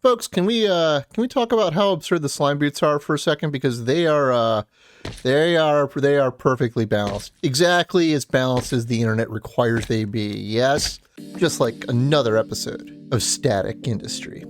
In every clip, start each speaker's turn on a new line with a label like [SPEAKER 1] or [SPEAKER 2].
[SPEAKER 1] Folks, can we talk about how absurd the slime boots are for a second? Because they are perfectly balanced. Exactly as balanced as the internet requires they be. Yes, just like another episode of Statech Industry.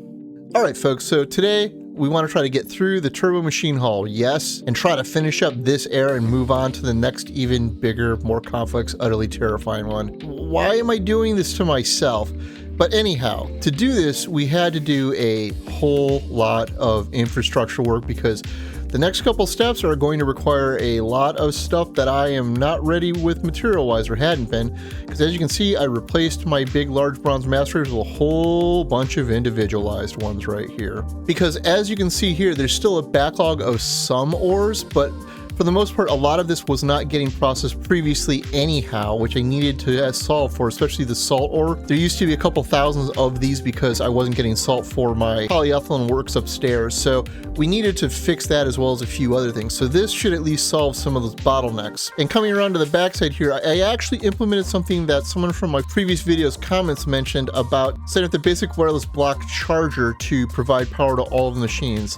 [SPEAKER 1] All right, folks, so today we want to try to get through the Turbo Machine Hall, yes, and try to finish up this era and move on to the next even bigger, more complex, utterly terrifying one. Why am I doing this to myself? But anyhow, to do this, we had to do a whole lot of infrastructure work because the next couple steps are going to require a lot of stuff that I am not ready with material-wise, or hadn't been, because as you can see, I replaced my big large bronze macerator with a whole bunch of individualized ones right here. Because as you can see here, there's still a backlog of some ores, but for the most part, a lot of this was not getting processed previously anyhow, which I needed to solve for, especially the salt ore. There used to be a couple thousands of these because I wasn't getting salt for my polyethylene works upstairs, so we needed to fix that as well as a few other things. So this should at least solve some of those bottlenecks. And coming around to the backside here, I actually implemented something that someone from my previous video's comments mentioned about setting up the basic wireless block charger to provide power to all of the machines.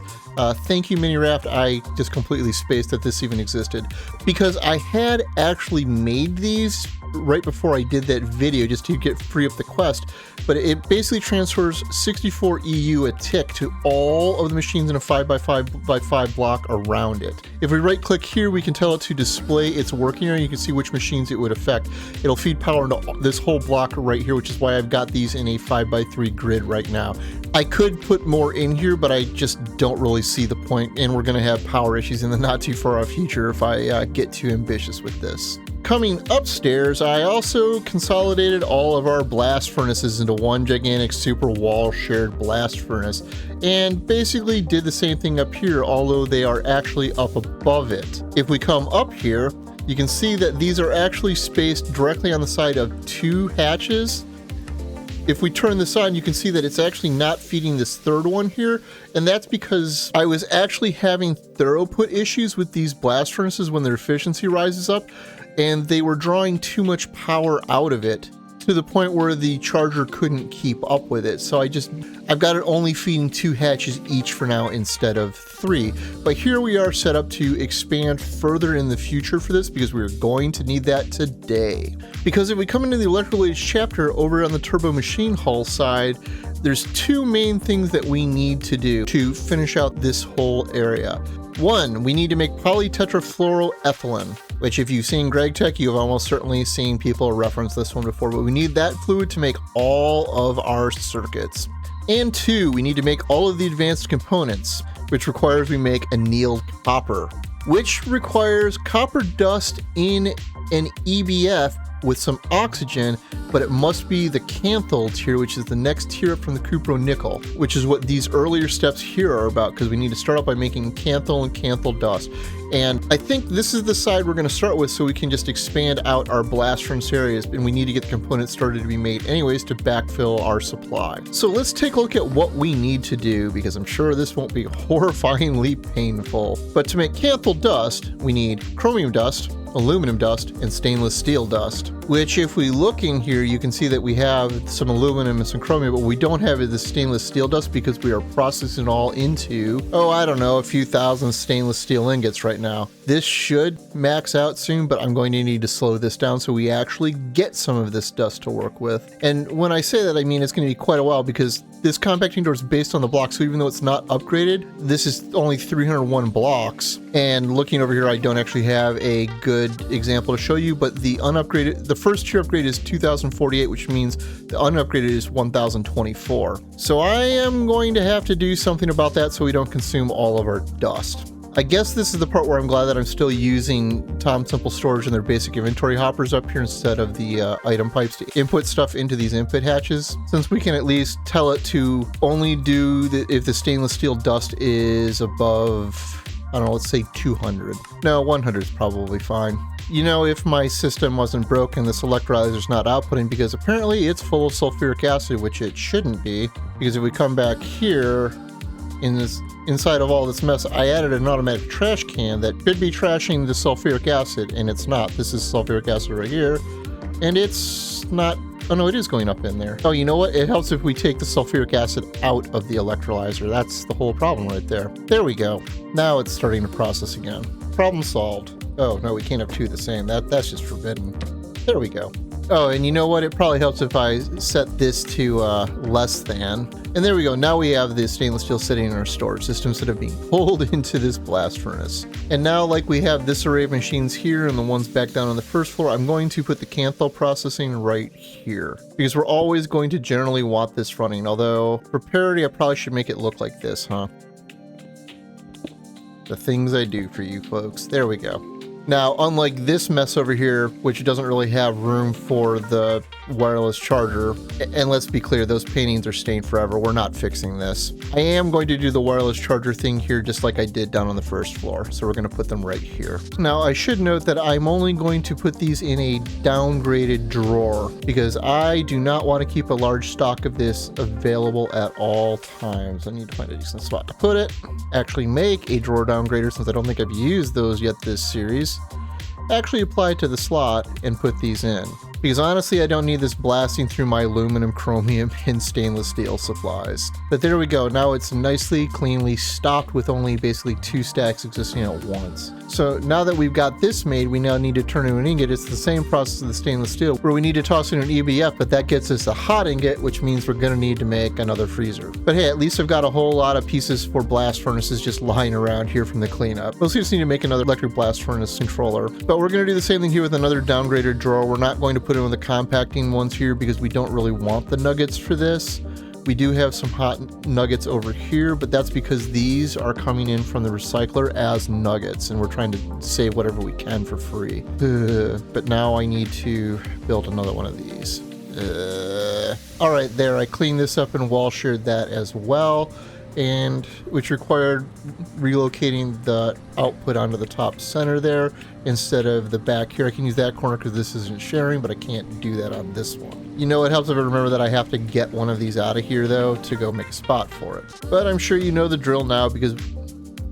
[SPEAKER 1] Thank you, MiniRaft. I just completely spaced that this even existed because I had actually made these right before I did that video just to free up the quest, but it basically transfers 64 EU a tick to all of the machines in a 5x5x5 block around it. If we right click here, we can tell it to display its working area. You can see which machines it would affect. It'll feed power into this whole block right here, which is why I've got these in a 5x3 grid right now. I could put more in here, but I just don't really see the point, and we're going to have power issues in the not too far off future if I get too ambitious with this. Coming upstairs, I also consolidated all of our blast furnaces into one gigantic super wall shared blast furnace, and basically did the same thing up here, although they are actually up above it. If we come up here, you can see that these are actually spaced directly on the side of two hatches. If we turn this on, you can see that it's actually not feeding this third one here, and that's because I was actually having throughput issues with these blast furnaces when their efficiency rises up, and they were drawing too much power out of it to the point where the charger couldn't keep up with it. So I've got it only feeding two hatches each for now instead of three. But here we are set up to expand further in the future for this because we're going to need that today. Because if we come into the electrical age chapter over on the Turbo Machine Hall side, there's two main things that we need to do to finish out this whole area. One, we need to make polytetrafluoroethylene, which if you've seen GregTech, you've almost certainly seen people reference this one before, but we need that fluid to make all of our circuits. And two, we need to make all of the advanced components, which requires we make annealed copper, which requires copper dust in an EBF with some oxygen, but it must be the Kanthal tier, which is the next tier up from the cupro nickel, which is what these earlier steps here are about, because we need to start out by making Kanthal and Kanthal dust. And I think this is the side we're going to start with so we can just expand out our blast furnace areas, and we need to get the components started to be made anyways to backfill our supply. So let's take a look at what we need to do, because I'm sure this won't be horrifyingly painful. But to make Kanthal dust, we need chromium dust, aluminum dust, and stainless steel dust, which if we look in here, you can see that we have some aluminum and some chromium, but we don't have the stainless steel dust because we are processing it all into, I don't know, a few thousand stainless steel ingots right now. This should max out soon, but I'm going to need to slow this down so we actually get some of this dust to work with. And when I say that, I mean it's going to be quite a while because this compacting door is based on the block, so even though it's not upgraded, this is only 301 blocks. And looking over here, I don't actually have a good example to show you, but the first tier upgrade is 2048, which means the unupgraded is 1024. So I am going to have to do something about that so we don't consume all of our dust. I guess this is the part where I'm glad that I'm still using Tom Simple Storage and their basic inventory hoppers up here instead of the item pipes to input stuff into these input hatches, since we can at least tell it to only do if the stainless steel dust is above, I don't know, let's say 200. No, 100 is probably fine. You know, if my system wasn't broken, this electrolyzer's not outputting because apparently it's full of sulfuric acid, which it shouldn't be, because if we come back here in this inside of all this mess, I added an automatic trash can that should be trashing the sulfuric acid, and it's not. This is sulfuric acid right here, and it's not Oh no, it is going up in there. Oh, you know what? It helps if we take the sulfuric acid out of the electrolyzer. That's the whole problem right there. There we go. Now it's starting to process again. Problem solved. Oh no, we can't have two the same. That's just forbidden. There we go. Oh, and you know what? It probably helps if I set this to less than. And there we go. Now we have the stainless steel sitting in our storage system instead of being pulled into this blast furnace. And now, like we have this array of machines here and the ones back down on the first floor, I'm going to put the Kanthal processing right here. Because we're always going to generally want this running. Although, for parity, I probably should make it look like this, huh? The things I do for you folks. There we go. Now, unlike this mess over here, which doesn't really have room for the wireless charger, and let's be clear, those paintings are staying forever. We're not fixing this. I am going to do the wireless charger thing here just like I did down on the first floor. So we're going to put them right here. Now, I should note that I'm only going to put these in a downgraded drawer because I do not want to keep a large stock of this available at all times. I need to find a decent spot to put it. Actually make a drawer downgrader since I don't think I've used those yet this series. Actually apply it to the slot and put these in. Because honestly, I don't need this blasting through my aluminum, chromium, and stainless steel supplies. But there we go. Now it's nicely, cleanly stocked with only basically 2 stacks existing at once. So now that we've got this made, we now need to turn into an ingot. It's the same process of the stainless steel, where we need to toss in an EBF, but that gets us a hot ingot, which means we're going to need to make another freezer. But hey, at least I've got a whole lot of pieces for blast furnaces just lying around here from the cleanup. We'll just need to make another electric blast furnace controller. But we're going to do the same thing here with another downgraded drawer. We're not going to put in the compacting ones here because we don't really want the nuggets for this. We do have some hot nuggets over here, but that's because these are coming in from the recycler as nuggets, and we're trying to save whatever we can for free. But now I need to build another one of these. All right, there, I cleaned this up and wall shared that as well, and which required relocating the output onto the top center there instead of the back here. I can use that corner because this isn't sharing, but I can't do that on this one. You know, it helps if I remember that I have to get one of these out of here though to go make a spot for it. But I'm sure you know the drill now because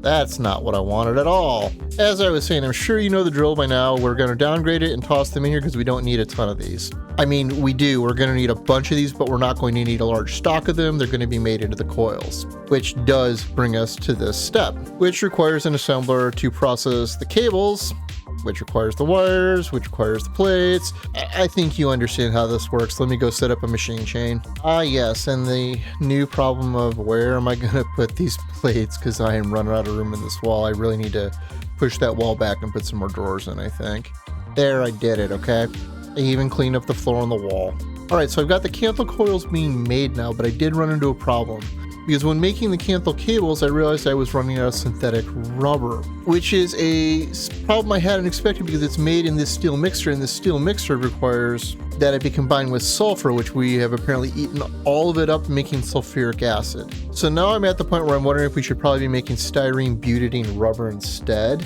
[SPEAKER 1] that's not what I wanted at all. As I was saying, I'm sure you know the drill by now. We're going to downgrade it and toss them in here because we don't need a ton of these. I mean, we do. We're going to need a bunch of these, but we're not going to need a large stock of them. They're going to be made into the coils, which does bring us to this step, which requires an assembler to process the cables, which requires the wires, which requires the plates. I think you understand how this works. Let me go set up a machine chain. Ah, yes, and the new problem of where am I going to put these plates because I am running out of room in this wall. I really need to push that wall back and put some more drawers in, I think. There, I did it, okay? I even cleaned up the floor on the wall. All right, so I've got the Kanthal coils being made now, but I did run into a problem. Because when making the Kanthal cables, I realized I was running out of synthetic rubber, which is a problem I hadn't expected because it's made in this steel mixture, and this steel mixture requires that it be combined with sulfur, which we have apparently eaten all of it up making sulfuric acid. So now I'm at the point where I'm wondering if we should probably be making styrene butadiene rubber instead,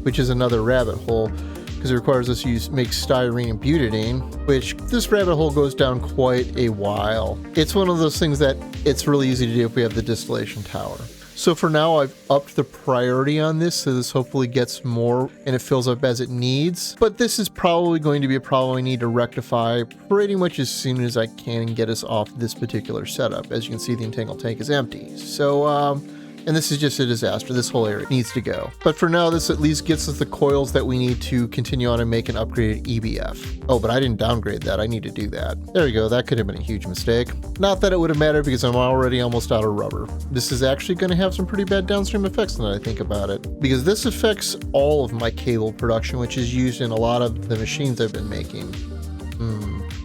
[SPEAKER 1] which is another rabbit hole, because it requires us to make styrene and butadiene, which this rabbit hole goes down quite a while. It's one of those things that it's really easy to do if we have the distillation tower. So for now, I've upped the priority on this, so this hopefully gets more and it fills up as it needs. But this is probably going to be a problem I need to rectify pretty much as soon as I can and get us off this particular setup. As you can see, the entangled tank is empty. So, and this is just a disaster. This whole area needs to go. But for now, this at least gets us the coils that we need to continue on and make an upgraded EBF. Oh, but I didn't downgrade that. I need to do that. There we go. That could have been a huge mistake. Not that it would have mattered because I'm already almost out of rubber. This is actually going to have some pretty bad downstream effects now that I think about it. Because this affects all of my cable production, which is used in a lot of the machines I've been making.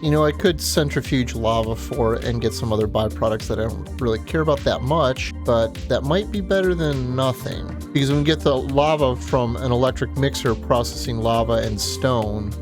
[SPEAKER 1] You know, I could centrifuge lava for it and get some other byproducts that I don't really care about that much, but that might be better than nothing. Because when we get the lava from an electric mixer processing lava and stone,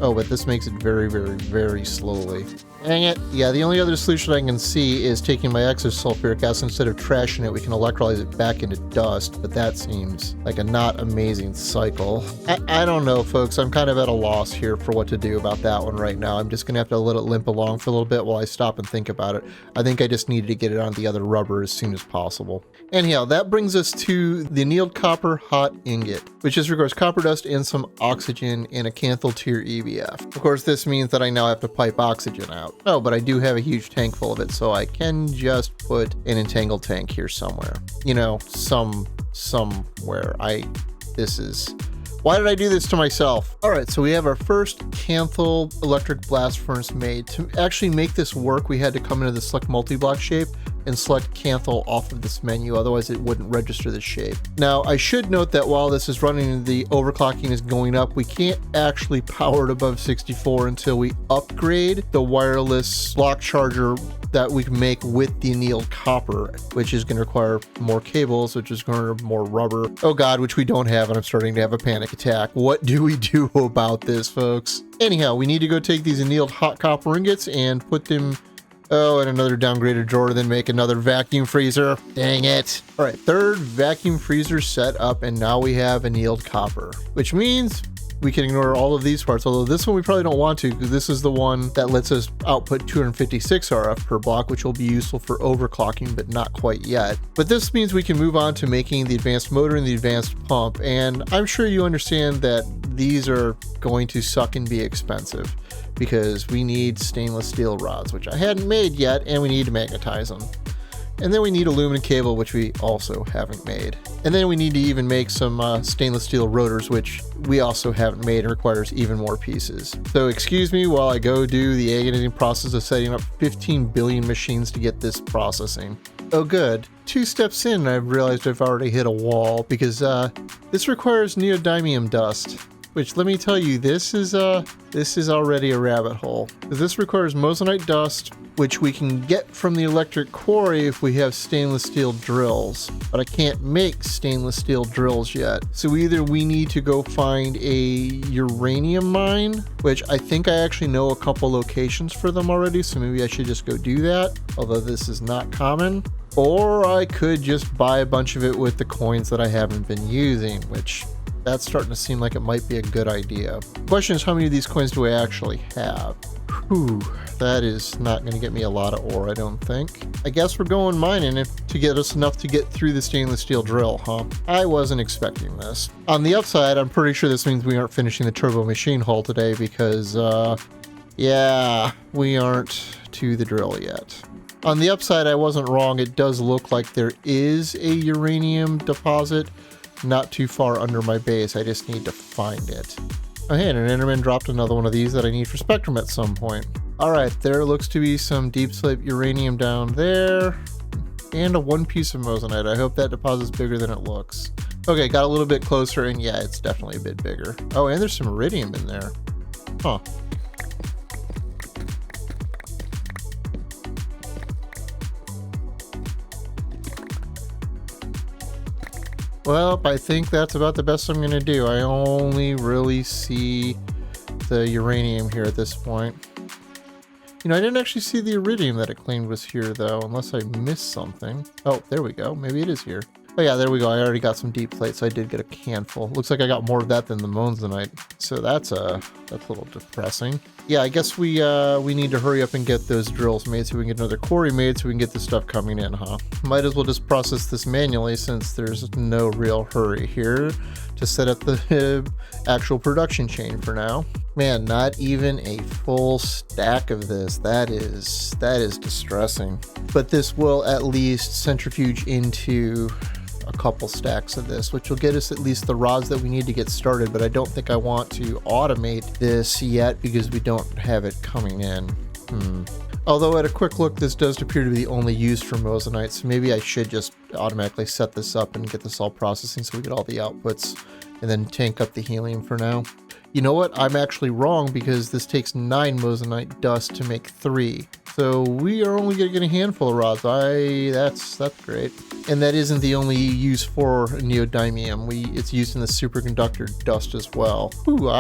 [SPEAKER 1] oh, but this makes it very, very, very slowly. Dang it. Yeah, the only other solution I can see is taking my exosulfuric acid, instead of trashing it, we can electrolyze it back into dust, but that seems like a not amazing cycle. I don't know, folks. I'm kind of at a loss here for what to do about that one right now. I'm just going to have to let it limp along for a little bit while I stop and think about it. I think I just needed to get it on the other rubber as soon as possible. Anyhow, that brings us to the annealed copper hot ingot, which just requires copper dust and some oxygen in a Kanthal tier EBF. Of course, this means that I now have to pipe oxygen out. Oh, but I do have a huge tank full of it, so I can just put an entangled tank here somewhere. You know, somewhere. Why did I do this to myself? All right, so we have our first Kanthal electric blast furnace made. To actually make this work, we had to come into the select multi-block shape and select Kanthal off of this menu, otherwise it wouldn't register the shape. Now, I should note that while this is running, the overclocking is going up, we can't actually power it above 64 until we upgrade the wireless lock charger that we can make with the annealed copper, which is going to require more cables, which is going to require more rubber. Oh God, which we don't have, and I'm starting to have a panic attack. What do we do about this, folks? Anyhow, we need to go take these annealed hot copper ingots and put them in another downgraded drawer, then make another vacuum freezer. Dang it. All right, third vacuum freezer set up, and now we have annealed copper, which means we can ignore all of these parts, although this one we probably don't want to, because this is the one that lets us output 256 RF per block, which will be useful for overclocking, but not quite yet. But this means we can move on to making the advanced motor and the advanced pump, and I'm sure you understand that these are going to suck and be expensive, because we need stainless steel rods, which I hadn't made yet, and we need to magnetize them. And then we need aluminum cable, which we also haven't made. And then we need to even make some stainless steel rotors, which we also haven't made, and requires even more pieces. So excuse me while I go do the agonizing process of setting up 15 billion machines to get this processing. Oh good. 2 steps in, I've realized I've already hit a wall, because this requires neodymium dust. Which, let me tell you, this is already a rabbit hole. This requires Mozanite dust, which we can get from the electric quarry if we have stainless steel drills. But I can't make stainless steel drills yet. So either we need to go find a uranium mine, which I think I actually know a couple locations for them already, so maybe I should just go do that, although this is not common. Or I could just buy a bunch of it with the coins that I haven't been using, which that's starting to seem like it might be a good idea. The question is, how many of these coins do I actually have? Whew, that is not going to get me a lot of ore, I don't think. I guess we're going mining to get us enough to get through the stainless steel drill, huh? I wasn't expecting this. On the upside, I'm pretty sure this means we aren't finishing the turbo machine hull today, because, yeah, we aren't to the drill yet. On the upside, I wasn't wrong. It does look like there is a uranium deposit not too far under my base. I just need to find it. Oh hey, and an Enderman dropped another one of these that I need for Spectrum at some point. Alright, there looks to be some deep slate uranium down there. And a 1 piece of Mozanite. I hope that deposit's bigger than it looks. Okay, got a little bit closer, and yeah, it's definitely a bit bigger. Oh, and there's some iridium in there. Huh. Well, I think that's about the best I'm going to do. I only really see the uranium here at this point. You know, I didn't actually see the iridium that it claimed was here, though, unless I missed something. Oh, there we go. Maybe it is here. Oh yeah, there we go. I already got some deep plates. So I did get a handful. Looks like I got more of that than the Mozanite. So that's a little depressing. Yeah, I guess we need to hurry up and get those drills made so we can get another quarry made so we can get this stuff coming in, huh? Might as well just process this manually since there's no real hurry here to set up the actual production chain for now. Man, not even a full stack of this. That is distressing. But this will at least centrifuge into a couple stacks of this, which will get us at least the rods that we need to get started, but I don't think I want to automate this yet because we don't have it coming in. Although at a quick look, this does appear to be only used for Mozanite, so maybe I should just automatically set this up and get this all processing so we get all the outputs and then tank up the helium for now. You know what? I'm actually wrong because this takes 9 Mozanite dust to make 3. So we are only going to get a handful of rods. That's great. And that isn't the only use for neodymium. It's used in the superconductor dust as well. Ooh,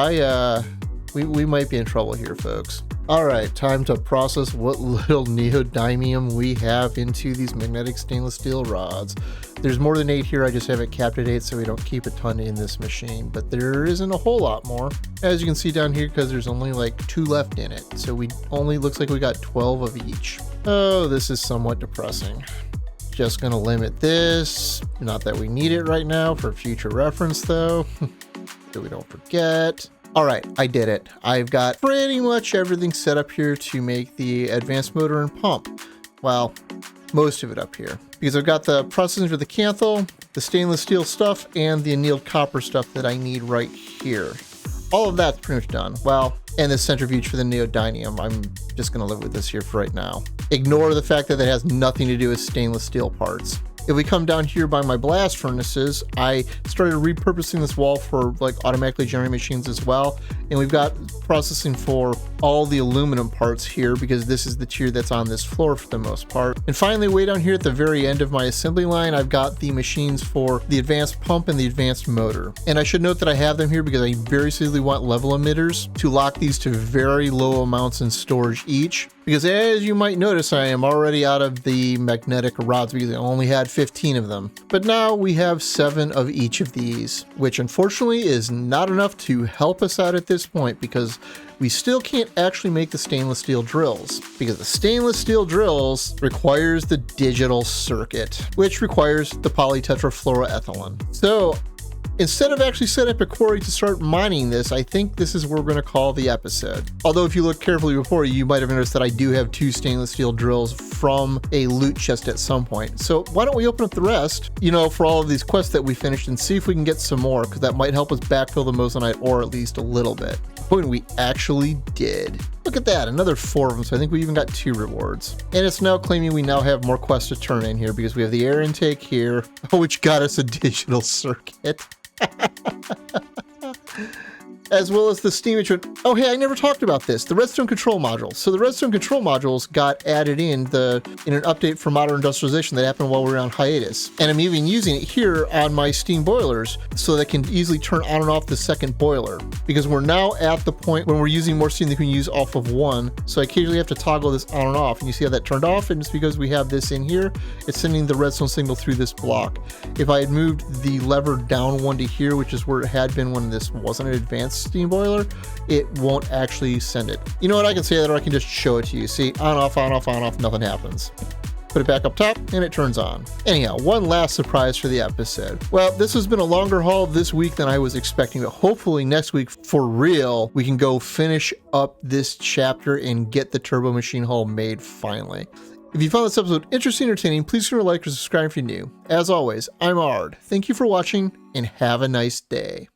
[SPEAKER 1] We might be in trouble here, folks. All right, time to process what little neodymium we have into these magnetic stainless steel rods. There's more than 8 here, I just haven't capped at 8 so we don't keep a ton in this machine, but there isn't a whole lot more. As you can see down here, because there's only like 2 left in it, so we only looks like we got 12 of each. Oh, this is somewhat depressing. Just gonna limit this, not that we need it right now for future reference though, so we don't forget. All right, I did it. I've got pretty much everything set up here to make the advanced motor and pump. Well, most of it up here. Because I've got the processing for the Kanthal, the stainless steel stuff, and the annealed copper stuff that I need right here. All of that's pretty much done. Well, and the centrifuge for the neodymium. I'm just gonna live with this here for right now. Ignore the fact that it has nothing to do with stainless steel parts. If we come down here by my blast furnaces, I started repurposing this wall for like automatically generating machines as well. And we've got processing for all the aluminum parts here because this is the tier that's on this floor for the most part. And finally, way down here at the very end of my assembly line, I've got the machines for the advanced pump and the advanced motor. And I should note that I have them here because I very seriously want level emitters to lock these to very low amounts in storage each. Because as you might notice, I am already out of the magnetic rods because I only had 15 of them. But now we have 7 of each of these, which unfortunately is not enough to help us out at this point because we still can't actually make the stainless steel drills because the stainless steel drills requires the digital circuit, which requires the polytetrafluoroethylene. So instead of actually setting up a quarry to start mining this, I think this is where we're going to call the episode. Although if you look carefully before, you might have noticed that I do have 2 stainless steel drills from a loot chest at some point. So why don't we open up the rest, for all of these quests that we finished and see if we can get some more, because that might help us backfill the Mozanite ore at least a little bit. And we actually did. Look at that, another 4 of them, so I think we even got 2 rewards. And it's now claiming we now have more quests to turn in here because we have the air intake here, which got us a digital circuit. As well as the steam engine. Oh, hey, I never talked about this. The redstone control modules. So the redstone control modules got added in an update for modern industrialization that happened while we were on hiatus. And I'm even using it here on my steam boilers so that can easily turn on and off the second boiler. Because we're now at the point when we're using more steam than we can use off of one. So I occasionally have to toggle this on and off. And you see how that turned off? And it's because we have this in here. It's sending the redstone signal through this block. If I had moved the lever down 1 to here, which is where it had been when this wasn't an advanced steam boiler, it won't actually send it. You know what, I can say that, or I can just show it to you. See, on, off, nothing happens. Put it back up top and it turns on. Anyhow, one last surprise for the episode. Well, this has been a longer haul this week than I was expecting, but hopefully next week, for real, we can go finish up this chapter and get the turbo machine hull made finally. If you found this episode interesting or entertaining, please consider like or subscribe if you're new. As always, I'm Ard. Thank you for watching and have a nice day.